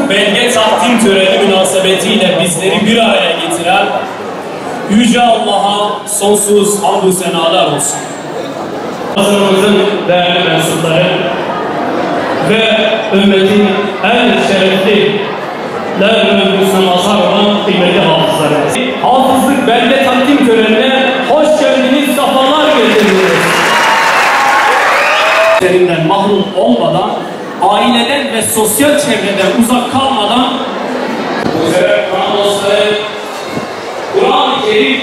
Belge takdim töreni münasebetiyle bizleri bir araya getiren Yüce Allah'a sonsuz hamdü senalar olsun. Asrımızın değerli mensupları ve ümmetin en şerefli ler-i mazhar olan kıymetli hafızları. Hafızlık belge takdim törenine hoş geldiniz, sefalar getirdiniz. Serinden mahrum olmadan, aileden ve sosyal çevreden uzak kalmadan bu sefer Kur'an dostları, Kur'an-ı Kerim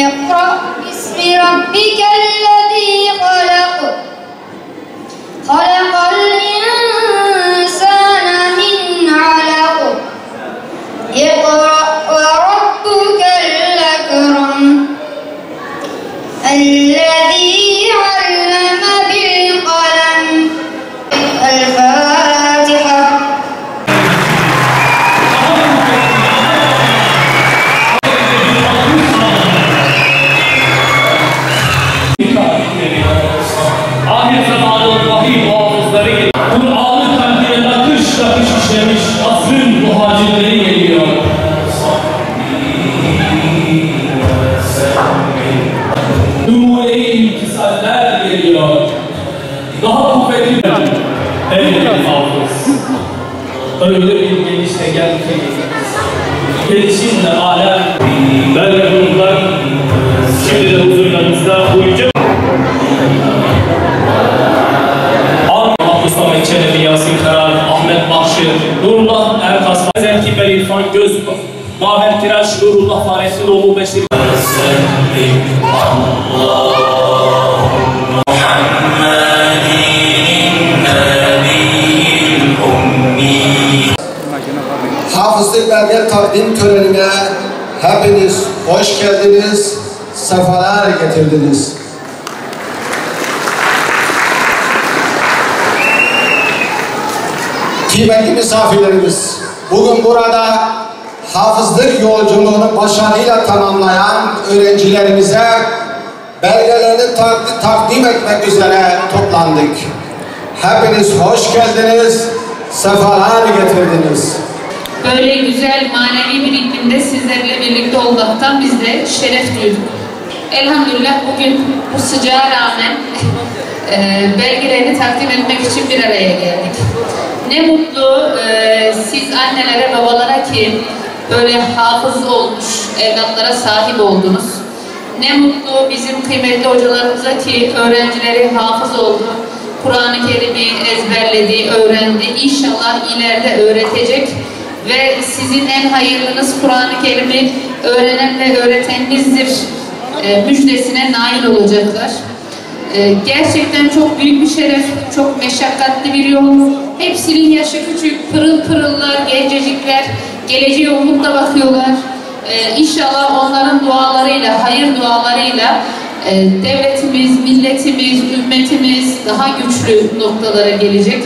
اقرأ باسم ربك الذي خلق خلق الإنسان من علق اقرأ وربك الأكرم الذي علم بالقلم الفاتحة. ahir zamanın vahiy muhafızları geliyor. Kur'an'ı kalbine nakış nakış işlemiş asrın muhacirleri geliyor. Numune-i iltisaller geliyor. Daha kuvvetli bir hafız. Öyle bir gelişle gel ki gelişinle alem böyle durumlar şimdi de huzurlarınızda uyuyacak. Mustafa Çelebi, Yasin Karar, Ahmet Bahşır, Nurullah Erkas, Zerkiber İrfan Göz, Maver Kiraş, Nurullah Fahrettin Oğlu Beşir. Hafızlık belge takdim törenine hepiniz hoş geldiniz, sefalar getirdiniz. Kıymetli misafirlerimiz, bugün burada hafızlık yolculuğunu başarıyla tamamlayan öğrencilerimize belgelerini takdim etmek üzere toplandık. Hepiniz hoş geldiniz, sefalar getirdiniz. Böyle güzel manevi bir iklimde sizlerle birlikte olmaktan biz de şeref duyduk. Elhamdülillah bugün bu sıcağa rağmen belgelerini takdim etmek için bir araya geldik. Ne mutlu siz annelere, babalara ki böyle hafız olmuş evlatlara sahip oldunuz. Ne mutlu bizim kıymetli hocalarımıza ki öğrencileri hafız oldu. Kur'an-ı Kerim'i ezberledi, öğrendi. İnşallah ileride öğretecek ve sizin en hayırlınız Kur'an-ı Kerim'i öğrenen ve öğreteninizdir müjdesine nail olacaklar. Gerçekten çok büyük bir şeref, çok meşakkatli bir yol. Hepsinin yaşı küçük, pırıl pırıllar, gencecikler, geleceğe umutla bakıyorlar. İnşallah onların dualarıyla, hayır dualarıyla devletimiz, milletimiz, ümmetimiz daha güçlü noktalara gelecek.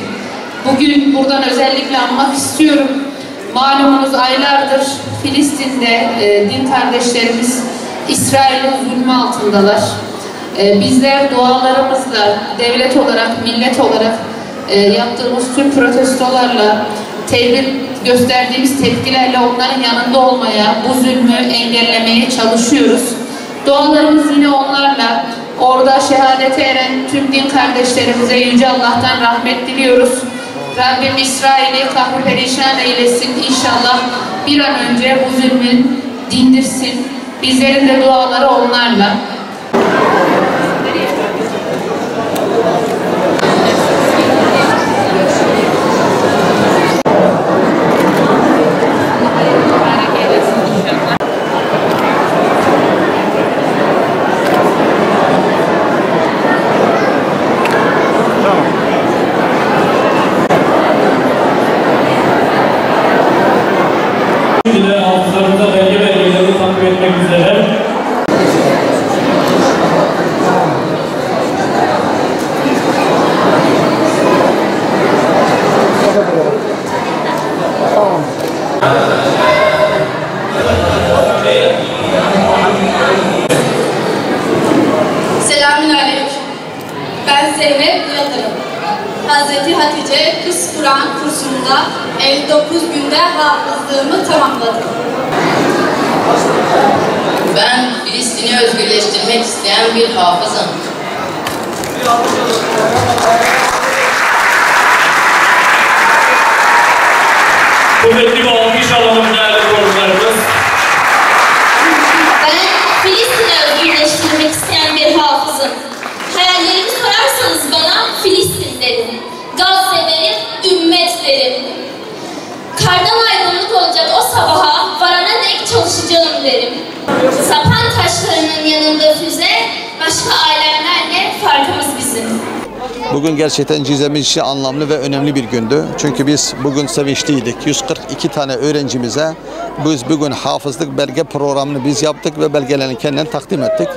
Bugün buradan özellikle anmak istiyorum. Malumunuz aylardır Filistin'de din kardeşlerimiz İsrail'in zulmü altındalar. Bizler dualarımızla, devlet olarak, millet olarak yaptığımız tüm protestolarla, gösterdiğimiz tepkilerle onların yanında olmaya, bu zulmü engellemeye çalışıyoruz. Dualarımız yine onlarla, orada şehadete eren tüm din kardeşlerimize Yüce Allah'tan rahmet diliyoruz. Rabbim İsrail'i kahru perişan eylesin. İnşallah bir an önce bu zulmün dindirsin. Bizlerin de duaları onlarla. Şimdi de hafızlarımıza belge ve belgeleri takip etmek üzere. Selamünaleyküm. Ben Zeynep Yıldırım. Hazreti Hatice Kız Kur'an kursunda 59 günde hafızlığımı tamamladım. Ben Filistin'i özgürleştirmek isteyen bir hafızım. Kuvvetli bir alkış alalım değerli konuklarımız. Ben Filistin'i özgürleştirmek isteyen bir hafızım. Hayallerimi sorarsanız bana Filistin derim. Gazze derim, ümmet derim. Kardan aydınlık olacak o sabaha varana dek çalışacağım derim. Sapan taşlarının yanında füze, başka alemlerle farkımız bizim. Bugün gerçekten Cizemiz için anlamlı ve önemli bir gündü. Çünkü biz bugün sevinçliydik. 142 tane öğrencimize biz bugün hafızlık belge programını biz yaptık ve belgelerini kendilerine takdim ettik.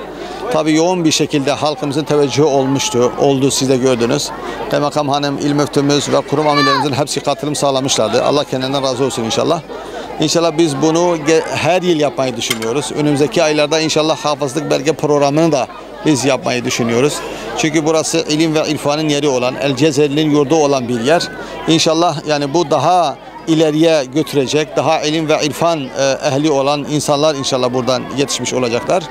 Tabii yoğun bir şekilde halkımızın teveccühü oldu siz de gördünüz. Kaymakam Hanım, il müftümüz ve kurum amirlerimizin hepsi katılım sağlamışlardı. Allah kendinden razı olsun inşallah. İnşallah biz bunu her yıl yapmayı düşünüyoruz. Önümüzdeki aylarda inşallah hafızlık belge programını da biz yapmayı düşünüyoruz. Çünkü burası ilim ve irfanın yeri olan, El Cezeri'nin yurdu olan bir yer. İnşallah yani bu daha ileriye götürecek, daha ilim ve irfan ehli olan insanlar inşallah buradan yetişmiş olacaklar.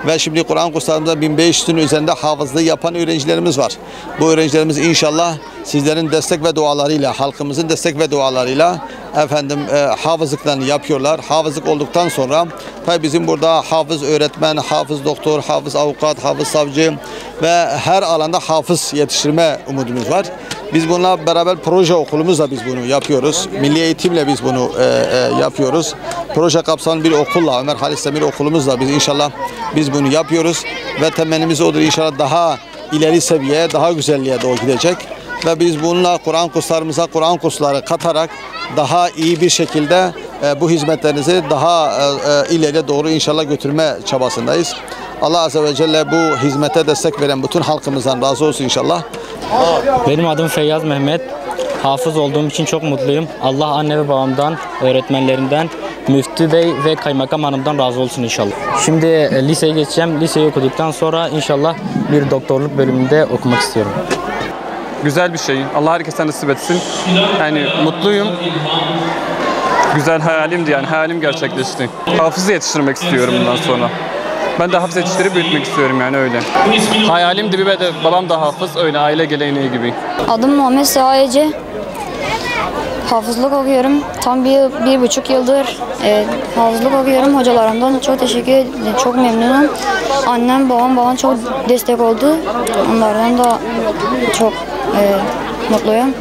Ve şimdi Kur'an kurslarımızda 1500'ün üzerinde hafızlığı yapan öğrencilerimiz var. Bu öğrencilerimiz inşallah sizlerin destek ve dualarıyla, halkımızın destek ve dualarıyla hafızlıklarını yapıyorlar. Hafızlık olduktan sonra tabii bizim burada hafız öğretmen, hafız doktor, hafız avukat, hafız savcı ve her alanda hafız yetiştirme umudumuz var. Biz bununla beraber proje okulumuzla biz bunu yapıyoruz. Milli eğitimle biz bunu yapıyoruz. Proje kapsamlı bir okulla, Ömer Halis Demir okulumuzla biz bunu yapıyoruz. Ve temennimiz odur inşallah daha ileri seviyeye, daha güzelliğe doğru gidecek. Ve biz bununla Kur'an kurslarımıza Kur'an kursları katarak daha iyi bir şekilde bu hizmetlerinizi daha ileriye doğru inşallah götürme çabasındayız. Allah Azze ve Celle bu hizmete destek veren bütün halkımızdan razı olsun inşallah. Benim adım Feyyaz Mehmet. Hafız olduğum için çok mutluyum. Allah anne ve babamdan, öğretmenlerimden, müftü bey ve kaymakam hanımdan razı olsun inşallah. Şimdi liseye geçeceğim. Liseyi okuduktan sonra inşallah bir doktorluk bölümünde okumak istiyorum. Güzel bir şey. Allah herkese nasip etsin. Yani mutluyum. Güzel hayalimdi yani. Hayalim gerçekleşti. Hafızı yetiştirmek istiyorum bundan sonra. Ben de hafız yetiştirip büyütmek istiyorum yani öyle. Hayalimdi bir de babam da hafız öyle aile geleneği gibi. Adım Muhammed Sahayece. Hafızlık okuyorum. Tam bir buçuk yıldır hafızlık okuyorum. Hocalarımdan çok teşekkür ederim. Çok memnunum. Annem, babam bana çok destek oldu. Onlardan da çok mutluyum.